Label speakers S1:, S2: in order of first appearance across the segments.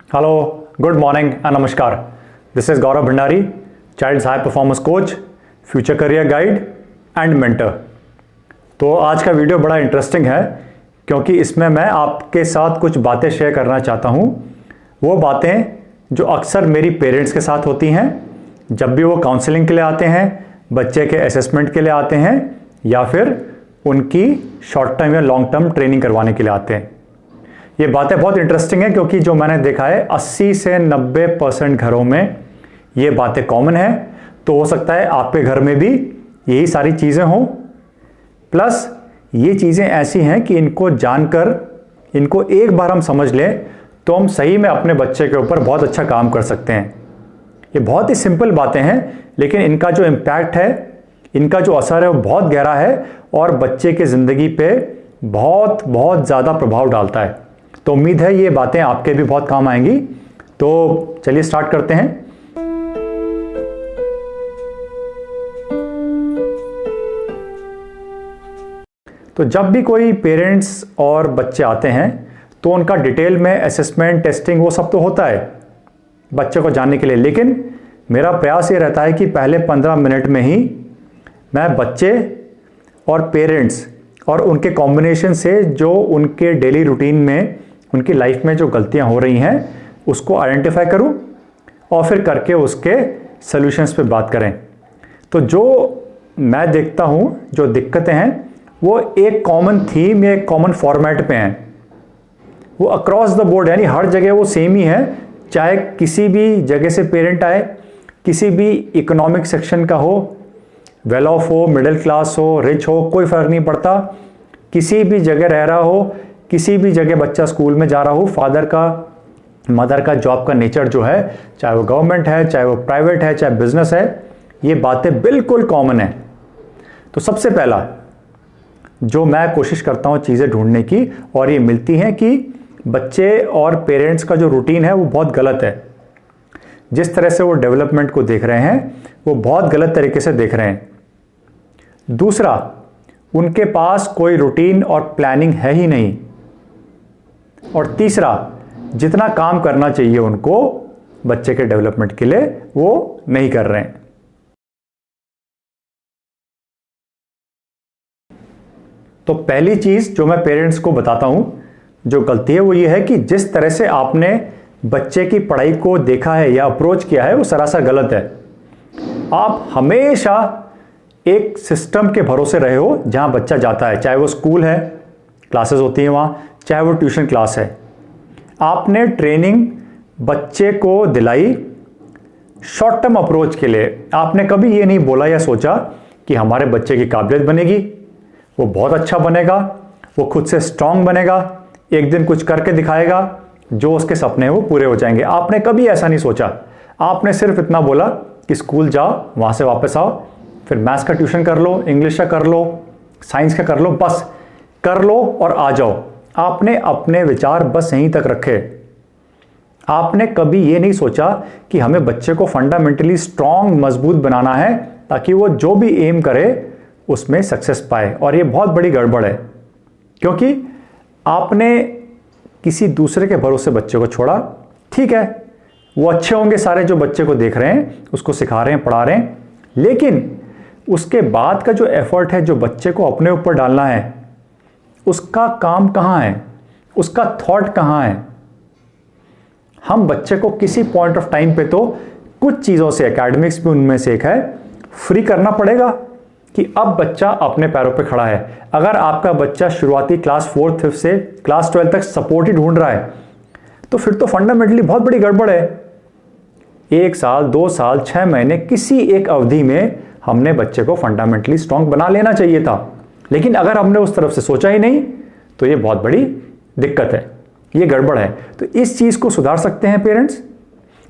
S1: Hello, good morning and namaskar. This is Gaurav Bhandari, Child's High Performance Coach, Future Career Guide and Mentor. तो आज का video बड़ा interesting है क्योंकि इसमें मैं आपके साथ कुछ बातें शेयर करना चाहता हूँ। वो बातें जो अक्सर मेरी पेरेंट्स के साथ होती हैं जब भी वो काउंसलिंग के लिए आते हैं, बच्चे के असेसमेंट के लिए आते हैं या फिर उनकी शॉर्ट टर्म या लॉन्ग टर्म ट्रेनिंग करवाने के लिए आते हैं। ये बातें बहुत इंटरेस्टिंग है क्योंकि जो मैंने देखा है 80 से 90% घरों में ये बातें कॉमन है। तो हो सकता है आपके घर में भी यही सारी चीज़ें हों, प्लस ये चीज़ें ऐसी हैं कि इनको जानकर इनको एक बार हम समझ लें तो हम सही में अपने बच्चे के ऊपर बहुत अच्छा काम कर सकते हैं। ये बहुत ही सिंपल बातें हैं लेकिन इनका जो इम्पैक्ट है, इनका जो असर है वो बहुत गहरा है और बच्चे की ज़िंदगी पे बहुत ज़्यादा प्रभाव डालता है। तो उम्मीद है ये बातें आपके भी बहुत काम आएंगी। तो चलिए स्टार्ट करते हैं। तो जब भी कोई पेरेंट्स और बच्चे आते हैं तो उनका डिटेल में असेसमेंट, टेस्टिंग वो सब तो होता है बच्चे को जानने के लिए, लेकिन मेरा प्रयास ये रहता है कि पहले 15 मिनट में ही मैं बच्चे और पेरेंट्स और उनके कॉम्बिनेशन से जो उनके डेली रूटीन में, उनकी लाइफ में जो गलतियां हो रही हैं उसको आइडेंटिफाई करूं और फिर करके उसके सॉल्यूशंस पे बात करें। तो जो मैं देखता हूं जो दिक्कतें हैं वो एक कॉमन थीम या एक कॉमन फॉर्मेट पे हैं, वो अक्रॉस द बोर्ड, यानी हर जगह वो सेम ही है। चाहे किसी भी जगह से पेरेंट आए, किसी भी इकोनॉमिक सेक्शन का हो, वेल ऑफ हो, मिडिल क्लास हो, रिच हो, कोई फर्क नहीं पड़ता। किसी भी जगह रह रहा हो, किसी भी जगह बच्चा स्कूल में जा रहा हो, फादर का, मदर का जॉब का नेचर जो है, चाहे वो गवर्नमेंट है, चाहे वो प्राइवेट है, चाहे बिजनेस है, ये बातें बिल्कुल कॉमन है। तो सबसे पहला जो मैं कोशिश करता हूँ चीज़ें ढूंढने की और ये मिलती हैं कि बच्चे और पेरेंट्स का जो रूटीन है वो बहुत गलत है। जिस तरह से वो डेवलपमेंट को देख रहे हैं वो बहुत गलत तरीके से देख रहे हैं। दूसरा, उनके पास कोई रूटीन और प्लानिंग है ही नहीं। और तीसरा, जितना काम करना चाहिए उनको बच्चे के डेवलपमेंट के लिए वो नहीं कर रहे हैं। तो पहली चीज जो मैं पेरेंट्स को बताता हूं जो गलती है वो ये है कि जिस तरह से आपने बच्चे की पढ़ाई को देखा है या अप्रोच किया है वो सरासर गलत है। आप हमेशा एक सिस्टम के भरोसे रहे हो जहां बच्चा जाता है, चाहे वो स्कूल है, क्लासेस होती हैं वहां, चाहे वो ट्यूशन क्लास है। आपने ट्रेनिंग बच्चे को दिलाई शॉर्ट टर्म अप्रोच के लिए। आपने कभी ये नहीं बोला या सोचा कि हमारे बच्चे की काबिलियत बनेगी, वो बहुत अच्छा बनेगा, वो खुद से स्ट्रांग बनेगा, एक दिन कुछ करके दिखाएगा, जो उसके सपने हैं वो पूरे हो जाएंगे। आपने कभी ऐसा नहीं सोचा। आपने सिर्फ इतना बोला कि स्कूल जाओ, वहाँ से वापस आओ, फिर मैथ्स का ट्यूशन कर लो, इंग्लिश का कर लो, साइंस का कर लो, बस कर लो और आ जाओ। आपने अपने विचार बस यहीं तक रखे। आपने कभी ये नहीं सोचा कि हमें बच्चे को फंडामेंटली स्ट्रांग, मजबूत बनाना है ताकि वो जो भी एम करे उसमें सक्सेस पाए। और ये बहुत बड़ी गड़बड़ है क्योंकि आपने किसी दूसरे के भरोसे बच्चे को छोड़ा। ठीक है, वो अच्छे होंगे सारे जो बच्चे को देख रहे हैं, उसको सिखा रहे हैं, पढ़ा रहे हैं, लेकिन उसके बाद का जो एफर्ट है जो बच्चे को अपने ऊपर डालना है, उसका काम कहाँ है, उसका थॉट कहाँ है। हम बच्चे को किसी पॉइंट ऑफ टाइम पे तो कुछ चीज़ों से, एकेडमिक्स भी उनमें से एक है, फ्री करना पड़ेगा कि अब बच्चा अपने पैरों पे खड़ा है। अगर आपका बच्चा शुरुआती क्लास 4th 5th से क्लास 12 तक सपोर्ट ही ढूंढ रहा है तो फिर तो फंडामेंटली बहुत बड़ी गड़बड़ है। 1 साल, 2 साल, 6 महीने, किसी एक अवधि में हमने बच्चे को फंडामेंटली स्ट्रांग बना लेना चाहिए था। लेकिन अगर हमने उस तरफ से सोचा ही नहीं तो ये बहुत बड़ी दिक्कत है, ये गड़बड़ है। तो इस चीज़ को सुधार सकते हैं पेरेंट्स,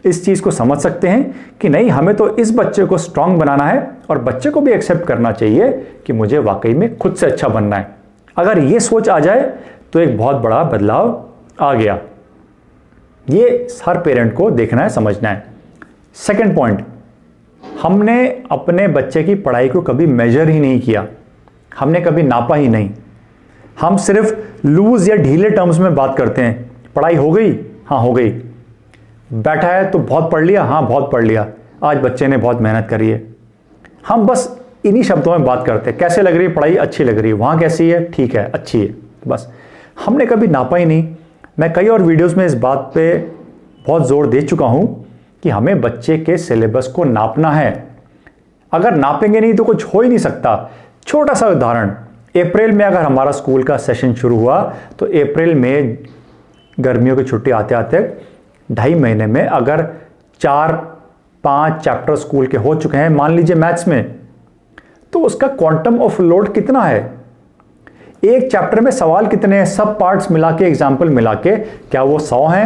S1: इस चीज़ को समझ सकते हैं कि नहीं, हमें तो इस बच्चे को स्ट्रांग बनाना है और बच्चे को भी एक्सेप्ट करना चाहिए कि मुझे वाकई में खुद से अच्छा बनना है। अगर ये सोच आ जाए तो एक बहुत बड़ा बदलाव आ गया। ये हर पेरेंट को देखना है, समझना है। सेकंड पॉइंट, हमने अपने बच्चे की पढ़ाई को कभी मेजर ही नहीं किया, हमने कभी नापा ही नहीं। हम सिर्फ लूज या ढीले टर्म्स में बात करते हैं। पढ़ाई हो गई, हाँ हो गई, बैठा है तो बहुत पढ़ लिया, हाँ बहुत पढ़ लिया, आज बच्चे ने बहुत मेहनत करी है। हम बस इन्हीं शब्दों में बात करते हैं, कैसे लग रही है पढ़ाई, अच्छी लग रही है, वहाँ कैसी है, ठीक है, अच्छी है, बस। हमने कभी नापा ही नहीं। मैं कई और वीडियोस में इस बात पे बहुत ज़ोर दे चुका हूँ कि हमें बच्चे के सिलेबस को नापना है। अगर नापेंगे नहीं तो कुछ हो ही नहीं सकता। छोटा सा उदाहरण, अप्रैल में अगर हमारा स्कूल का सेशन शुरू हुआ तो अप्रैल में गर्मियों की छुट्टी आते आते 2.5 महीने में अगर 4-5 चैप्टर स्कूल के हो चुके हैं, मान लीजिए मैथ्स में, तो उसका क्वांटम ऑफ लोड कितना है? एक चैप्टर में सवाल कितने हैं, सब पार्ट्स मिला के, एग्जाम्पल मिला के, क्या वो 100 हैं,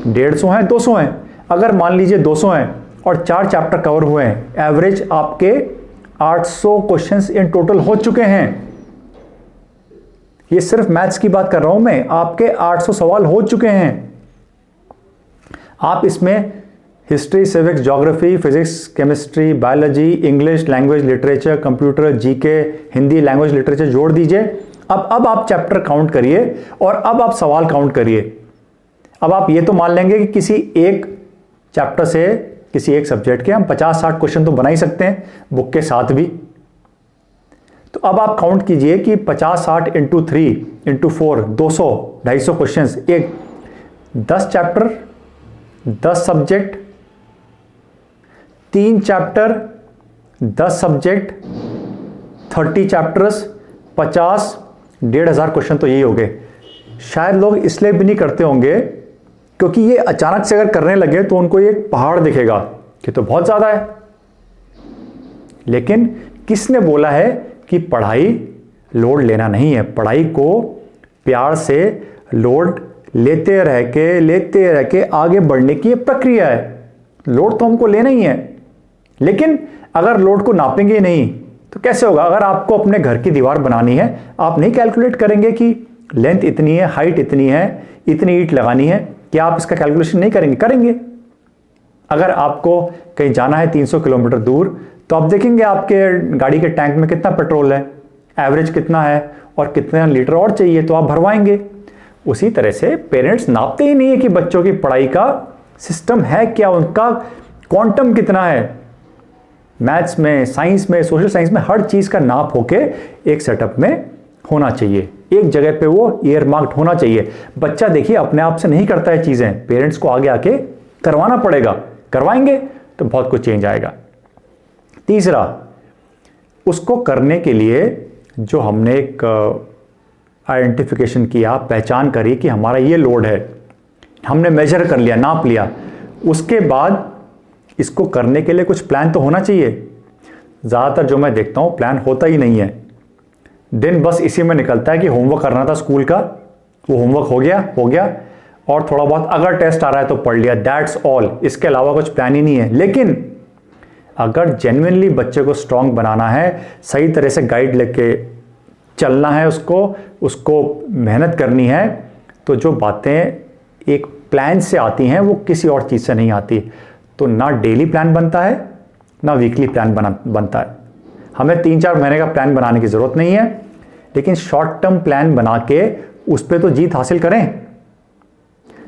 S1: 150 हैं, 200 हैं? अगर मान लीजिए 200 हैं और 4 चैप्टर कवर हुए हैं, एवरेज आपके 800 क्वेश्चंस इन टोटल हो चुके हैं। ये सिर्फ मैथ्स की बात कर रहा हूं मैं, आपके 800 सवाल हो चुके हैं। आप इसमें history, civics, geography, physics, chemistry, biology, English, language, literature, computer, GK, Hindi, language, literature जोड़ दीजिए। अब आप चैप्टर काउंट करिए और अब आप सवाल काउंट करिए। अब आप ये तो मान लेंगे कि किसी एक चैप्टर से, किसी एक सब्जेक्ट के हम 50-60 क्वेश्चन तो बना ही सकते हैं, बुक के साथ भी। तो अब आप काउंट कीजिए कि 50-60 इंटू 3 इंटू 4, 200-250 क्वेश्चंस, एक 10 chapter, 10 subject, 3 chapter, 10 subject, 30 chapters, 50, 1,500 question तो यही हो गए। शायद लोग इसलिए भी नहीं करते होंगे क्योंकि ये अचानक से अगर करने लगे तो उनको ये पहाड़ दिखेगा कि तो बहुत ज्यादा है। लेकिन किसने बोला है कि पढ़ाई लोड लेना नहीं है? पढ़ाई को प्यार से लोड लेते रह के आगे बढ़ने की प्रक्रिया है। लोड तो हमको लेना ही है, लेकिन अगर लोड को नापेंगे नहीं तो कैसे होगा? अगर आपको अपने घर की दीवार बनानी है, आप नहीं कैलकुलेट करेंगे कि लेंथ इतनी है, हाइट इतनी है, इतनी ईंट लगानी है, क्या आप इसका कैलकुलेशन नहीं करेंगे? करेंगे। अगर आपको कहीं जाना है 300 किलोमीटर दूर, तो आप देखेंगे आपके गाड़ी के टैंक में कितना पेट्रोल है, एवरेज कितना है और कितना लीटर और चाहिए, तो आप भरवाएंगे। उसी तरह से पेरेंट्स नापते ही नहीं है कि बच्चों की पढ़ाई का सिस्टम है क्या, उनका क्वांटम कितना है। मैथ्स में, साइंस में, सोशल साइंस में हर चीज का नाप होके एक सेटअप में होना चाहिए, एक जगह पे वो ईयर मार्क्ड होना चाहिए। बच्चा देखिए अपने आप से नहीं करता है चीजें, पेरेंट्स को आगे आके करवाना पड़ेगा। करवाएंगे तो बहुत कुछ चेंज आएगा। तीसरा, उसको करने के लिए जो हमने एक आइडेंटिफिकेशन किया, पहचान करी कि हमारा ये लोड है, हमने मेजर कर लिया, नाप लिया, उसके बाद इसको करने के लिए कुछ प्लान तो होना चाहिए। ज़्यादातर जो मैं देखता हूँ प्लान होता ही नहीं है। दिन बस इसी में निकलता है कि होमवर्क करना था स्कूल का, वो होमवर्क हो गया और थोड़ा बहुत अगर टेस्ट आ रहा है तो पढ़ लिया, दैट्स ऑल। इसके अलावा कुछ प्लान ही नहीं है। लेकिन अगर जेन्युइनली बच्चे को स्ट्रांग बनाना है, सही तरह से गाइड लेके चलना है, उसको मेहनत करनी है, तो जो बातें एक प्लान से आती हैं वो किसी और चीज़ से नहीं आती। तो ना डेली प्लान बनता है, ना वीकली प्लान बनता है। हमें 3-4 महीने का प्लान बनाने की ज़रूरत नहीं है, लेकिन शॉर्ट टर्म प्लान बना के उस पर तो जीत हासिल करें।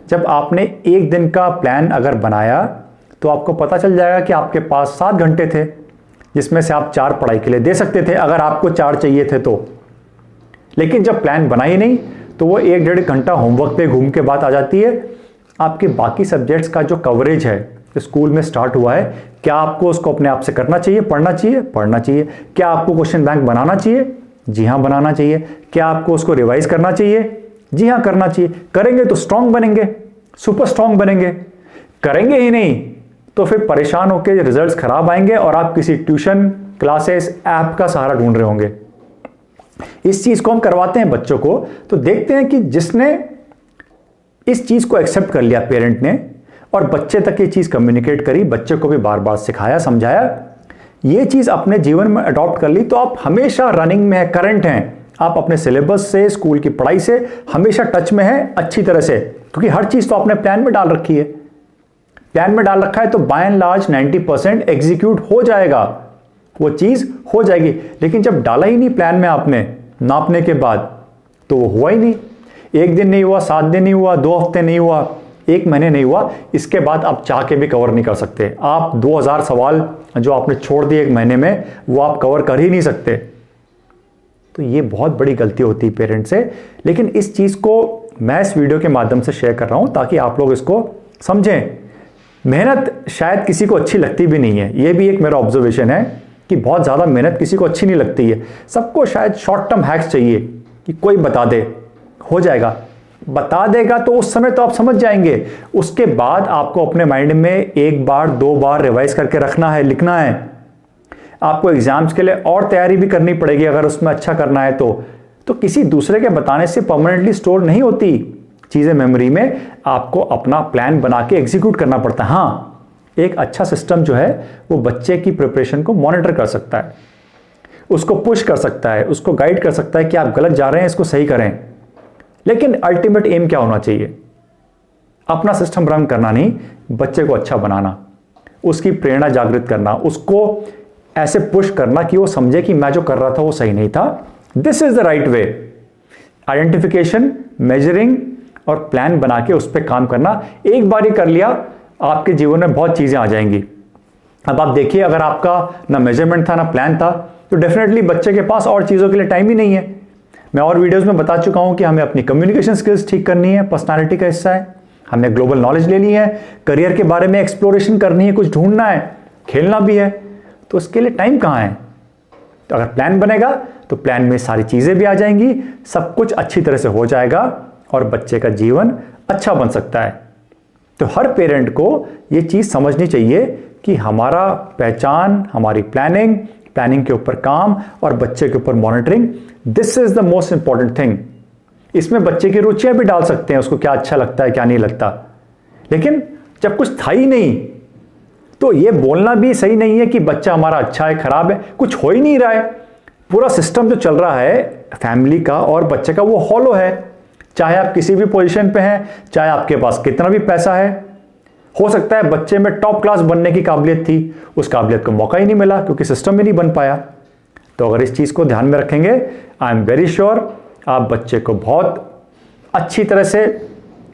S1: जब आपने एक दिन का प्लान अगर बनाया तो आपको पता चल जाएगा कि आपके पास 7 घंटे थे, जिसमें से आप 4 पढ़ाई के लिए दे सकते थे अगर आपको 4 चाहिए थे तो। लेकिन जब प्लान बना ही नहीं तो वो 1-1.5 घंटा होमवर्क पे घूम के बात आ जाती है। आपके बाकी सब्जेक्ट्स का जो कवरेज है स्कूल में स्टार्ट हुआ है, क्या आपको उसको अपने आप से करना चाहिए, पढ़ना चाहिए। क्या आपको क्वेश्चन बैंक बनाना चाहिए? जी हाँ, बनाना चाहिए। क्या आपको उसको रिवाइज करना चाहिए? जी हाँ, करना चाहिए। करेंगे तो स्ट्रांग बनेंगे, सुपर स्ट्रांग बनेंगे। करेंगे ही नहीं तो फिर परेशान होकर रिजल्ट्स खराब आएंगे और आप किसी ट्यूशन, क्लासेस, ऐप का सहारा ढूंढ रहे होंगे। इस चीज को हम करवाते हैं बच्चों को, तो देखते हैं कि जिसने इस चीज को एक्सेप्ट कर लिया, पेरेंट ने, और बच्चे तक ये चीज कम्युनिकेट करी, बच्चे को भी बार बार सिखाया, समझाया, ये चीज अपने जीवन में अडॉप्ट कर ली, तो आप हमेशा रनिंग में है, करंट हैं। आप अपने सिलेबस से, स्कूल की पढ़ाई से हमेशा टच में है अच्छी तरह से, क्योंकि हर चीज तो आपने प्लान में डाल रखी है। प्लान में डाल रखा है तो बाय एंड लार्ज 90% एग्जीक्यूट हो जाएगा, वो चीज हो जाएगी। लेकिन जब डाला ही नहीं प्लान में आपने, नापने के बाद, तो वो हुआ ही नहीं। 1 दिन नहीं हुआ, 7 दिन नहीं हुआ, 2 हफ्ते नहीं हुआ, 1 महीने नहीं हुआ, इसके बाद आप चाह के भी कवर नहीं कर सकते। आप 2000 सवाल जो आपने छोड़ दिए 1 महीने में, वो आप कवर कर ही नहीं सकते। तो ये बहुत बड़ी गलती होती है पेरेंट्स से। लेकिन इस चीज़ को मैं इस वीडियो के माध्यम से शेयर कर रहा हूँ ताकि आप लोग इसको समझें। मेहनत शायद किसी को अच्छी लगती भी नहीं है, ये भी एक मेरा ऑब्जर्वेशन है कि बहुत ज़्यादा मेहनत किसी को अच्छी नहीं लगती है। सबको शायद शॉर्ट टर्म हैक्स चाहिए कि कोई बता दे, हो जाएगा। बता देगा तो उस समय तो आप समझ जाएंगे, उसके बाद आपको अपने माइंड में 1 बार 2 बार रिवाइज करके रखना है, लिखना है। आपको एग्जाम्स के लिए और तैयारी भी करनी पड़ेगी अगर उसमें अच्छा करना है तो किसी दूसरे के बताने से परमानेंटली स्टोर नहीं होती चीज़ें मेमोरी में। आपको अपना प्लान बना के एग्जीक्यूट करना पड़ता है। हाँ, एक अच्छा सिस्टम जो है वो बच्चे की प्रिपरेशन को मॉनिटर कर सकता है, उसको पुश कर सकता है, उसको गाइड कर सकता है कि आप गलत जा रहे हैं, इसको सही करें। लेकिन अल्टीमेट एम क्या होना चाहिए? अपना सिस्टम रन करना नहीं, बच्चे को अच्छा बनाना, उसकी प्रेरणा जागृत करना, उसको ऐसे पुश करना कि वो समझे कि मैं जो कर रहा था वो सही नहीं था। This is the right way. Identification, measuring और प्लान बना के उस पर काम करना। एक बार ये कर लिया, आपके जीवन में बहुत चीजें आ जाएंगी। अब आप देखिए, अगर आपका ना मेजरमेंट था ना प्लान था, तो डेफिनेटली बच्चे के पास और चीज़ों के लिए टाइम ही नहीं है। मैं और वीडियोस में बता चुका हूं कि हमें अपनी कम्युनिकेशन स्किल्स ठीक करनी है, पर्सनालिटी का हिस्सा है। हमने ग्लोबल नॉलेज लेनी है, करियर के बारे में एक्सप्लोरेशन करनी है, कुछ ढूंढना है, खेलना भी है। तो उसके लिए टाइम कहाँ है? तो अगर प्लान बनेगा तो प्लान में सारी चीज़ें भी आ जाएंगी, सब कुछ अच्छी तरह से हो जाएगा और बच्चे का जीवन अच्छा बन सकता है। तो हर पेरेंट को ये चीज़ समझनी चाहिए कि हमारा पहचान, हमारी प्लानिंग के ऊपर काम और बच्चे के ऊपर monitoring, this is the most important thing. इसमें बच्चे की रुचियां भी डाल सकते हैं, उसको क्या अच्छा लगता है क्या नहीं लगता। लेकिन जब कुछ था ही नहीं तो ये बोलना भी सही नहीं है कि बच्चा हमारा अच्छा है खराब है, कुछ हो ही नहीं रहा है। पूरा सिस्टम जो चल रहा है फैमिली का और बच्चे का, वो हॉलो है। चाहे आप किसी भी पोजीशन पे हैं, चाहे आपके पास कितना भी पैसा है, हो सकता है बच्चे में टॉप क्लास बनने की काबिलियत थी, उस काबिलियत को मौका ही नहीं मिला क्योंकि सिस्टम ही नहीं बन पाया। तो अगर इस चीज़ को ध्यान में रखेंगे, आई एम वेरी श्योर आप बच्चे को बहुत अच्छी तरह से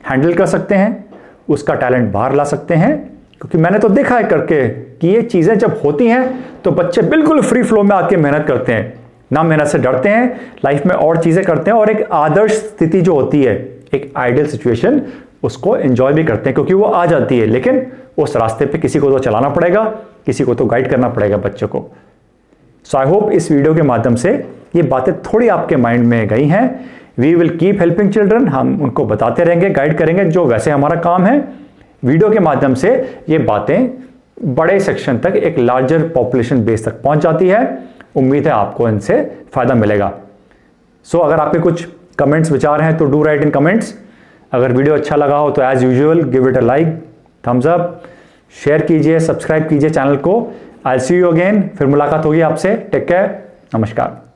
S1: हैंडल कर सकते हैं, उसका टैलेंट बाहर ला सकते हैं। क्योंकि मैंने तो देखा है करके कि ये चीज़ें जब होती हैं तो बच्चे बिल्कुल फ्री फ्लो में आके मेहनत करते हैं, ना मेहनत से डरते हैं, लाइफ में और चीज़ें करते हैं और एक आदर्श स्थिति जो होती है, एक आइडियल सिचुएशन, उसको एंजॉय भी करते हैं क्योंकि वो आ जाती है। लेकिन उस रास्ते पे किसी को तो चलाना पड़ेगा, किसी को तो गाइड करना पड़ेगा बच्चों को। सो आई होप इस वीडियो के माध्यम से ये बातें थोड़ी आपके माइंड में गई हैं। We will keep helping children, हम उनको बताते रहेंगे, गाइड करेंगे, जो वैसे हमारा काम है। वीडियो के माध्यम से ये बातें बड़े सेक्शन तक, एक लार्जर पॉपुलेशन बेस तक पहुंच जाती है। उम्मीद है आपको इनसे फायदा मिलेगा। सो अगर आपके कुछ कमेंट्स विचार हैं तो डू राइट इन कमेंट्स। अगर वीडियो अच्छा लगा हो तो as usual give it a like, thumbs up, share कीजिए, सब्सक्राइब कीजिए चैनल को। आई सी यू अगेन, फिर मुलाकात होगी आपसे। टेक केयर, नमस्कार।